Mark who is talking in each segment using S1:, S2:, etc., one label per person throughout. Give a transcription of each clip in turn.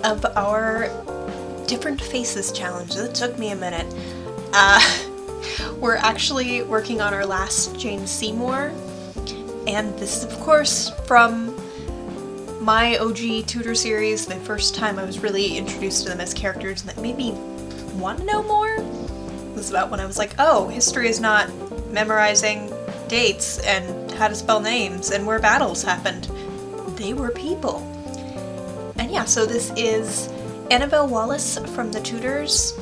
S1: of our Different Faces challenge. It took me a minute. We're actually working on our last Jane Seymour, and this is of course from my OG Tudor series, the first time I was really introduced to them as characters and that made me want to know more. It was about when I was like, oh, history is not memorizing dates and how to spell names and where battles happened. They were people. And yeah, so this is Annabelle Wallace from the Tudors.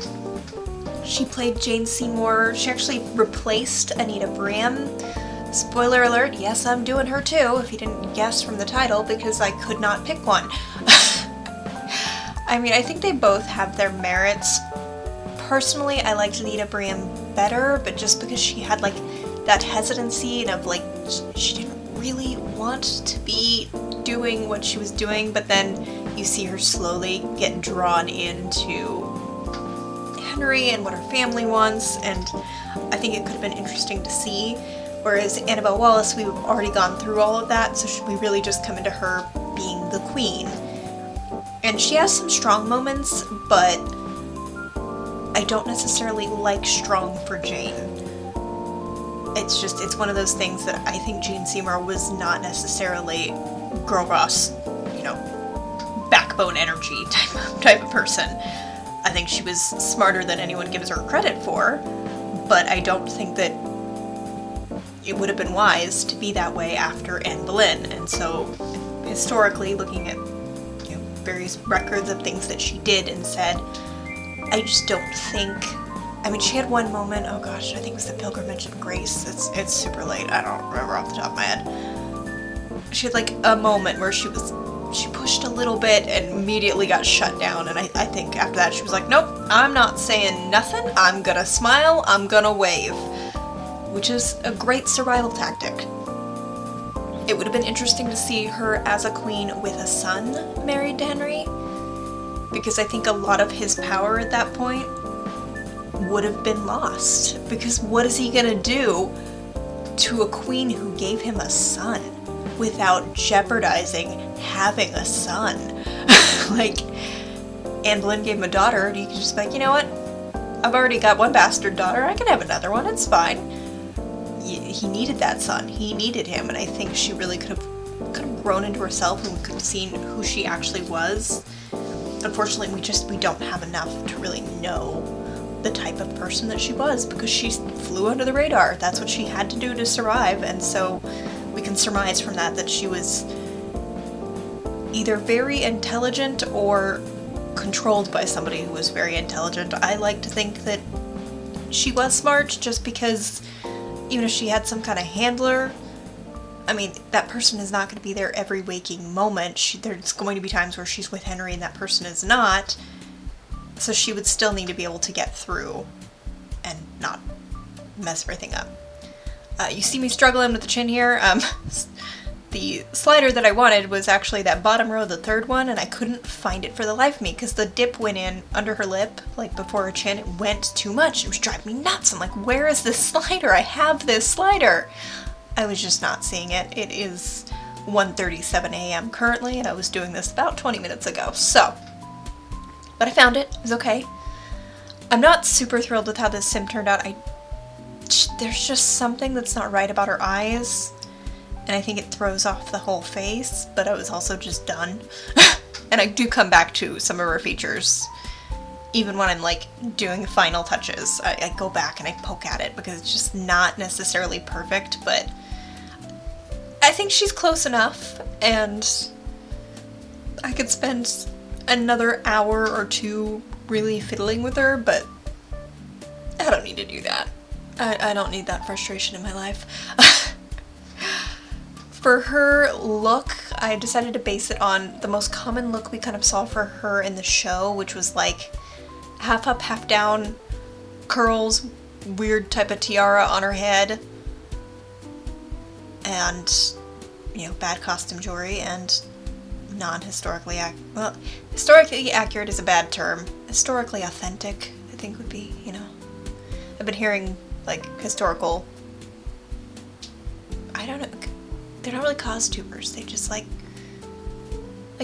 S1: She played Jane Seymour. She actually replaced Anita Brian. Spoiler alert, yes, I'm doing her too, if you didn't guess from the title, because I could not pick one. I mean, I think they both have their merits. Personally, I liked Anita Brian better, but just because she had like that hesitancy and of like, she didn't really want to be doing what she was doing, but then you see her slowly get drawn into Henry and what her family wants, and I think it could have been interesting to see. Whereas Annabelle Wallace, we've already gone through all of that, so we really just come into her being the queen. And she has some strong moments, but I don't necessarily like strong for Jane. It's one of those things that I think Jane Seymour was not necessarily girl boss, backbone energy type of person. I think she was smarter than anyone gives her credit for, but I don't think that it would have been wise to be that way after Anne Boleyn. And so, historically, looking at various records of things that she did and said, I just don't think. I mean, she had one moment. Oh gosh, I think it was the Pilgrimage of Grace. It's super late. I don't remember off the top of my head. She had like a moment where she pushed a little bit and immediately got shut down. And I think after that she was like, nope, I'm not saying nothing. I'm gonna smile. I'm gonna wave. Which is a great survival tactic. It would have been interesting to see her as a queen with a son married to Henry, because I think a lot of his power at that point would have been lost. Because what is he gonna do to a queen who gave him a son without jeopardizing having a son? Like, Anne Boleyn gave him a daughter, and you could just be like, you know what? I've already got one bastard daughter, I can have another one, it's fine. He needed that son. He needed him, and I think she really could have grown into herself, and we could have seen who she actually was. Unfortunately, we don't have enough to really know the type of person that she was, because she flew under the radar. That's what she had to do to survive, and so we can surmise from that she was either very intelligent or controlled by somebody who was very intelligent. I like to think that she was smart, just because even if she had some kind of handler, I mean, that person is not going to be there every waking moment. There's going to be times where she's with Henry and that person is not, so she would still need to be able to get through and not mess everything up. You see me struggling with the chin here. The slider that I wanted was actually that bottom row, the third one, and I couldn't find it for the life of me because the dip went in under her lip, like before her chin. It went too much. It was driving me nuts. I'm like, where is this slider? I have this slider. I was just not seeing it. It is 1:37 a.m. currently, and I was doing this about 20 minutes ago, so. But I found it. It was okay. I'm not super thrilled with how this sim turned out. There's just something that's not right about her eyes. And I think it throws off the whole face, but I was also just done. And I do come back to some of her features. Even when I'm like doing final touches, I go back and I poke at it because it's just not necessarily perfect, but I think she's close enough, and I could spend another hour or two really fiddling with her, but I don't need to do that. I don't need that frustration in my life. For her look, I decided to base it on the most common look we kind of saw for her in the show, which was like half up, half down, curls, weird type of tiara on her head, and, bad costume jewelry, and non-historically historically accurate is a bad term. Historically authentic, I think would be, I've been hearing, like, historical, I don't know, they're not really costumers, they just like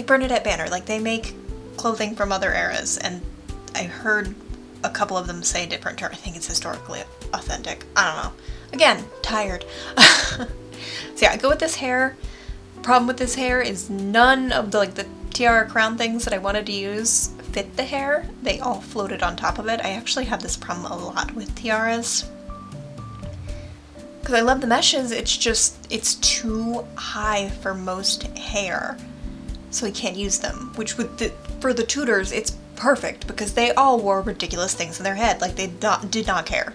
S1: Bernadette Banner, like, they make clothing from other eras, and I heard a couple of them say different terms. I think it's historically authentic. I don't know. Again, tired. So yeah, I go with this hair. Problem with this hair is none of the tiara crown things that I wanted to use fit the hair. They all floated on top of it. I actually have this problem a lot with tiaras. Because I love the meshes, it's too high for most hair. So I can't use them. Which for the Tudors, it's perfect because they all wore ridiculous things in their head. Like, they did not care.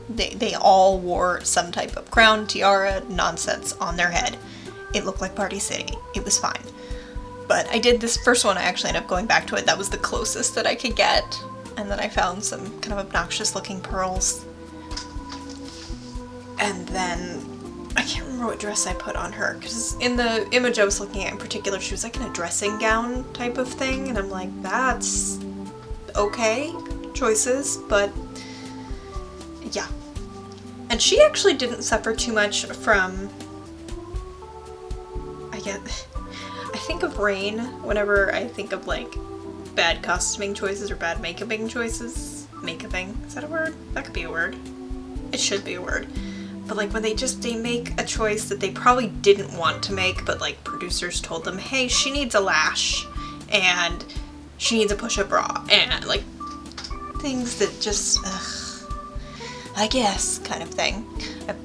S1: They all wore some type of crown, tiara, nonsense on their head. It looked like Party City. It was fine. But I did this first one, I actually ended up going back to it. That was the closest that I could get. And then I found some kind of obnoxious looking pearls. And then, I can't remember what dress I put on her, because in the image I was looking at in particular, she was like in a dressing gown type of thing, and I'm like, that's okay choices, but yeah. And she actually didn't suffer too much from, I think of Rain whenever I think of like bad costuming choices or bad makeuping choices. Makeuping, is that a word? That could be a word. It should be a word. But like when they make a choice that they probably didn't want to make, but like producers told them, hey, she needs a lash and she needs a push-up bra, and like things that just, I guess, kind of thing. As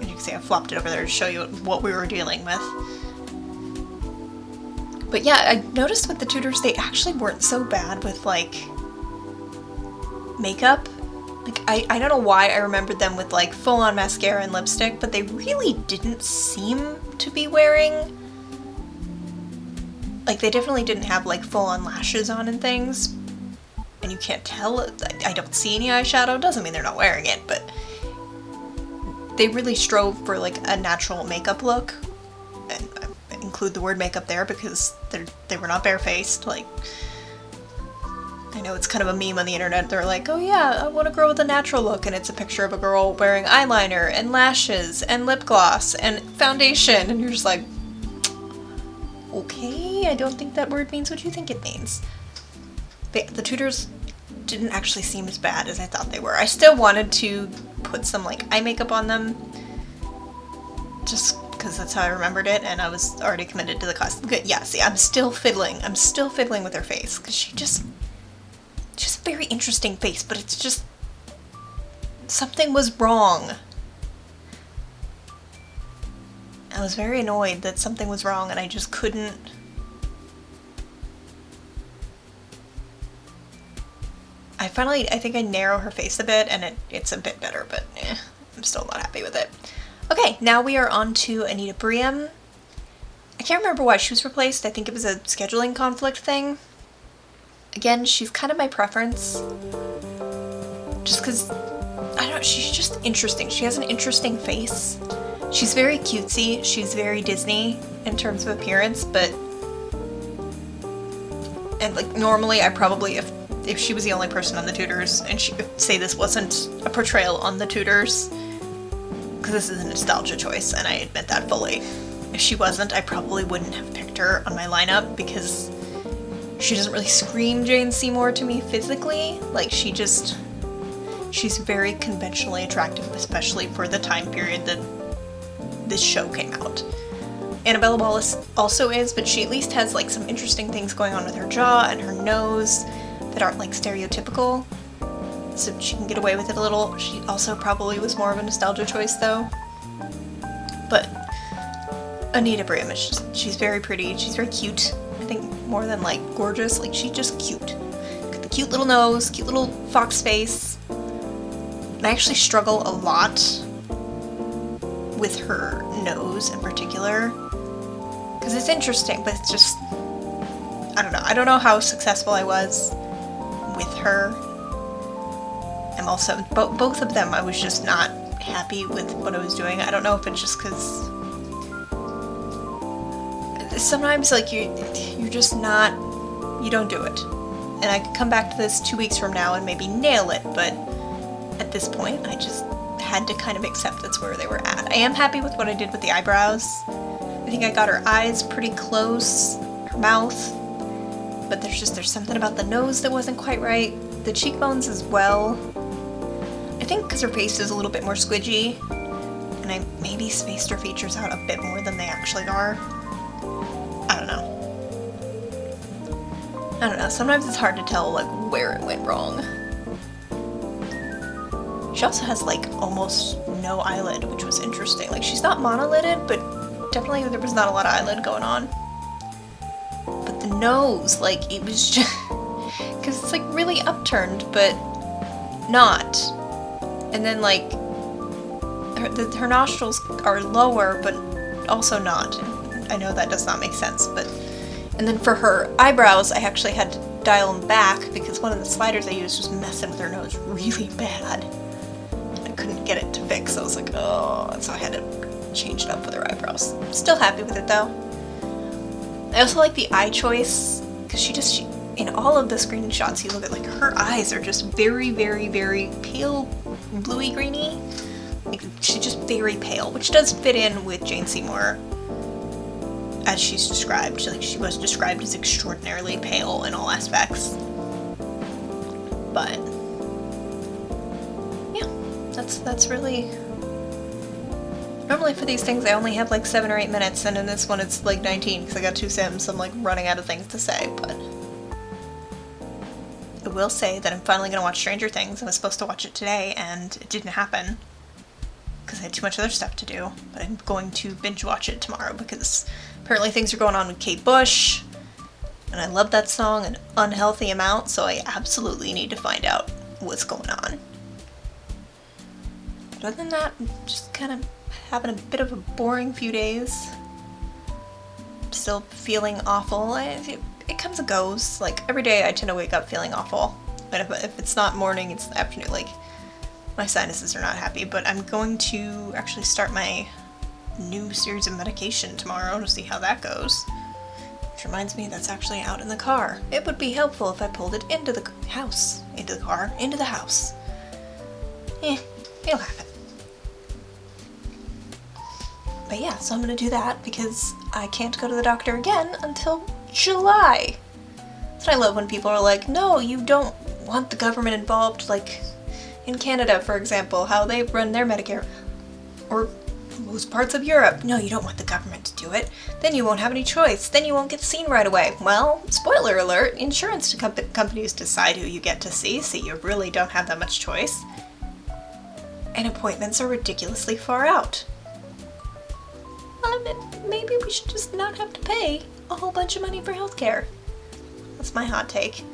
S1: you can see, I flopped it over there to show you what we were dealing with. But yeah, I noticed with the Tudors, they actually weren't so bad with like makeup. Like, I don't know why I remembered them with like full-on mascara and lipstick, but they really didn't seem to be wearing, like, they definitely didn't have like full-on lashes on and things. And you can't tell, I don't see any eyeshadow, doesn't mean they're not wearing it, but they really strove for like a natural makeup look. And I include the word makeup there because they were not barefaced. Like, I know it's kind of a meme on the internet. They're like, oh yeah, I want a girl with a natural look, and it's a picture of a girl wearing eyeliner and lashes and lip gloss and foundation, and you're just like, okay, I don't think that word means what you think it means. The Tudors didn't actually seem as bad as I thought they were. I still wanted to put some like eye makeup on them, just because that's how I remembered it, and I was already committed to the costume. Good, yeah, see, I'm still fiddling with her face, because she's a very interesting face, but it's just, something was wrong. I was very annoyed that something was wrong, and I just couldn't. I think I narrow her face a bit, and it's a bit better, but I'm still not happy with it. Okay, now we are on to Anita Brian. I can't remember why she was replaced. I think it was a scheduling conflict thing. Again, she's kind of my preference. Just because, I don't know, she's just interesting. She has an interesting face. She's very cutesy. She's very Disney in terms of appearance, but... And, like, normally I probably, if she was the only person on the Tudors, and she could say this wasn't a portrayal on the Tudors, because this is a nostalgia choice, and I admit that fully. If she wasn't, I probably wouldn't have picked her on my lineup, because she doesn't really scream Jane Seymour to me physically. Like, she's very conventionally attractive, especially for the time period that this show came out. Annabelle Wallace also is, but she at least has like some interesting things going on with her jaw and her nose that aren't like stereotypical, so she can get away with it a little. She also probably was more of a nostalgia choice though. But Anita Brian, she's very pretty, she's very cute. I think more than like gorgeous, like she's just cute. Got the cute little nose, cute little fox face. And I actually struggle a lot with her nose in particular, because it's interesting, but it's just, I don't know. I don't know how successful I was with her. I'm also, both of them, I was just not happy with what I was doing. I don't know if it's just because sometimes like you're just not, you don't do it. And I could come back to this 2 weeks from now and maybe nail it, but at this point I just had to kind of accept that's where they were at. I am happy with what I did with the eyebrows. I think I got her eyes pretty close, her mouth. but there's something about the nose that wasn't quite right. The cheekbones as well. I think because her face is a little bit more squidgy, and I maybe spaced her features out a bit more than they actually are. I don't know. Sometimes it's hard to tell, like, where it went wrong. She also has, like, almost no eyelid, which was interesting. Like, she's not monolidded, but definitely there was not a lot of eyelid going on. But the nose, like, it was just... because it's, like, really upturned, but not. And then, like, her nostrils are lower, but also not. I know that does not make sense, but... And then for her eyebrows, I actually had to dial them back because one of the sliders I used was messing with her nose really bad. And I couldn't get it to fix, so I was like, oh, so I had to change it up with her eyebrows. Still happy with it, though. I also like the eye choice, because she in all of the screenshots you look at, like, her eyes are just very, very, very pale, bluey greeny. Like, she's just very pale, which does fit in with Jane Seymour, as she's described. Like, she was described as extraordinarily pale in all aspects. But yeah, that's really... Normally for these things I only have like 7 or 8 minutes, and in this one it's like 19 because I got 2 Sims, so I'm like running out of things to say, but... I will say that I'm finally going to watch Stranger Things. I was supposed to watch it today, and it didn't happen because I had too much other stuff to do, but I'm going to binge watch it tomorrow because apparently things are going on with Kate Bush, and I love that song an unhealthy amount, so I absolutely need to find out what's going on. But other than that, I'm just kind of having a bit of a boring few days. Still feeling awful. It comes and goes. Like, every day I tend to wake up feeling awful. And if it's not morning, it's the afternoon. Like, my sinuses are not happy, but I'm going to actually start my new series of medication tomorrow to see how that goes. Which reminds me, that's actually out in the car. It would be helpful if I pulled it into the house. Into the car. Into the house. It'll happen. But yeah, so I'm gonna do that because I can't go to the doctor again until July. That's what I love when people are like, no, you don't want the government involved, like in Canada, for example, how they run their Medicare, or most parts of Europe. No, you don't want the government to do it. Then you won't have any choice. Then you won't get seen right away. Well, spoiler alert, insurance companies decide who you get to see, so you really don't have that much choice. And appointments are ridiculously far out. Maybe we should just not have to pay a whole bunch of money for healthcare. That's my hot take.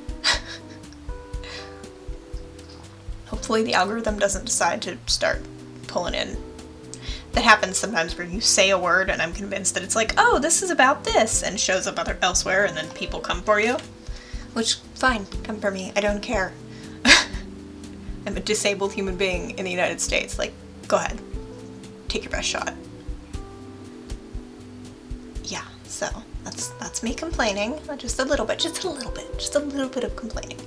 S1: Hopefully the algorithm doesn't decide to start pulling in. That happens sometimes where you say a word and I'm convinced that it's like, oh, this is about this, and shows up elsewhere, and then people come for you. Which, fine, come for me. I don't care. I'm a disabled human being in the United States. Like, go ahead. Take your best shot. Yeah, so that's me complaining. Just a little bit of complaining.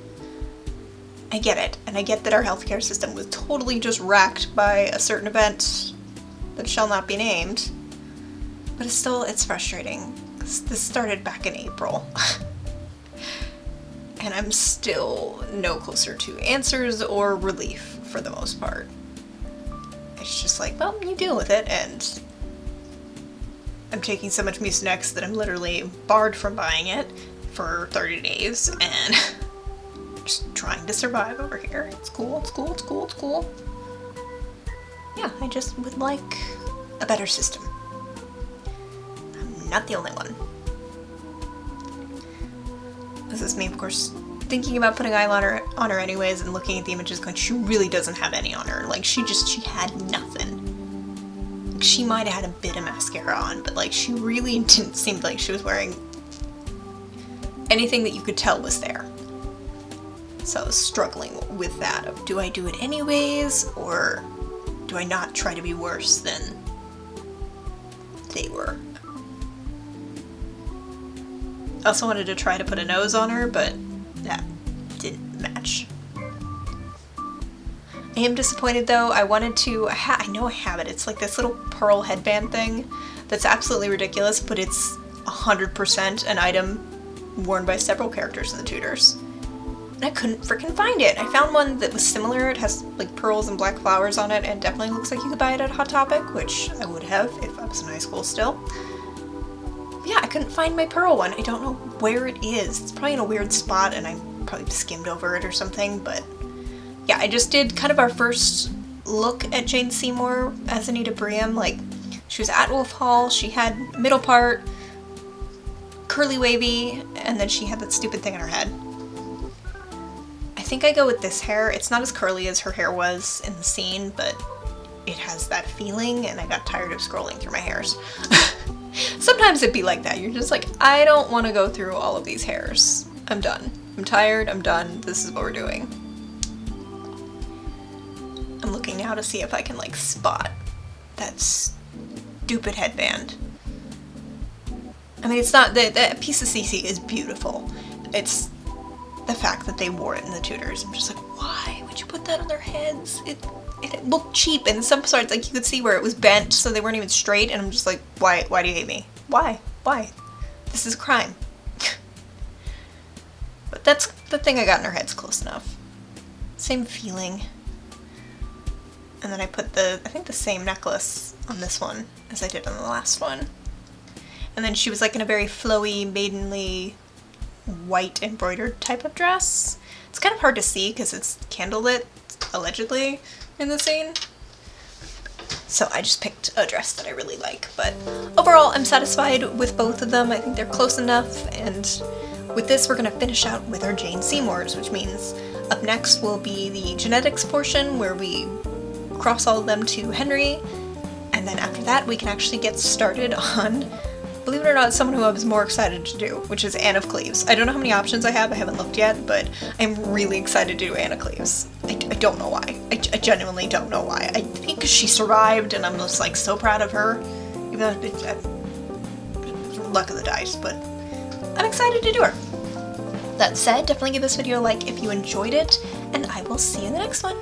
S1: I get it, and I get that our healthcare system was totally just racked by a certain event that shall not be named, but it's frustrating. This started back in April, and I'm still no closer to answers or relief for the most part. It's just like, well, you deal with it, and I'm taking so much Mucinex that I'm literally barred from buying it for 30 days, and just trying to survive over here. It's cool. Yeah, I just would like a better system. I'm not the only one. This is me, of course, thinking about putting eyeliner on her anyways, and looking at the images going, she really doesn't have any on her. Like, she had nothing. She might have had a bit of mascara on, but like, she really didn't seem like she was wearing anything that you could tell was there. So I was struggling with that of, do I do it anyways, or do I not try to be worse than they were? I also wanted to try to put a nose on her, but that didn't match. I am disappointed though. I wanted to, I know I have it. It's like this little pearl headband thing that's absolutely ridiculous, but it's 100% an item worn by several characters in the Tudors. And I couldn't freaking find it. I found one that was similar. It has like pearls and black flowers on it and definitely looks like you could buy it at Hot Topic, which I would have if I was in high school still. But yeah, I couldn't find my pearl one. I don't know where it is. It's probably in a weird spot and I probably skimmed over it or something, but yeah, I just did kind of our first look at Jane Seymour as Anita Brian. Like, she was at Wolf Hall, she had middle part, curly wavy, and then she had that stupid thing in her head. I think I go with this hair. It's not as curly as her hair was in the scene, but it has that feeling, and I got tired of scrolling through my hairs. Sometimes it'd be like that. You're just like, I don't want to go through all of these hairs. I'm done. I'm tired, I'm done. This is what we're doing. I'm looking now to see if I can like spot that stupid headband. I mean, it's not, that piece of CC is beautiful. It's the fact that they wore it in the Tudors. I'm just like, why would you put that on their heads? It looked cheap, and some parts, like, you could see where it was bent, so they weren't even straight, and I'm just like, why do you hate me? Why? This is a crime. But that's the thing I got in her head's close enough. Same feeling. And then I put I think the same necklace on this one as I did on the last one. And then she was like in a very flowy, maidenly, white embroidered type of dress. It's kind of hard to see because it's candlelit, allegedly, in the scene. So I just picked a dress that I really like. But overall, I'm satisfied with both of them. I think they're close enough. And with this, we're going to finish out with our Jane Seymours, which means up next will be the genetics portion where we cross all of them to Henry. And then after that, we can actually get started on, believe it or not, someone who I was more excited to do, which is Anne of Cleves. I don't know how many options I have, I haven't looked yet, but I'm really excited to do Anne of Cleves. I don't know why. I genuinely don't know why. I think she survived, and I'm just like so proud of her, even though it's luck of the dice, but I'm excited to do her. That said, definitely give this video a like if you enjoyed it, and I will see you in the next one.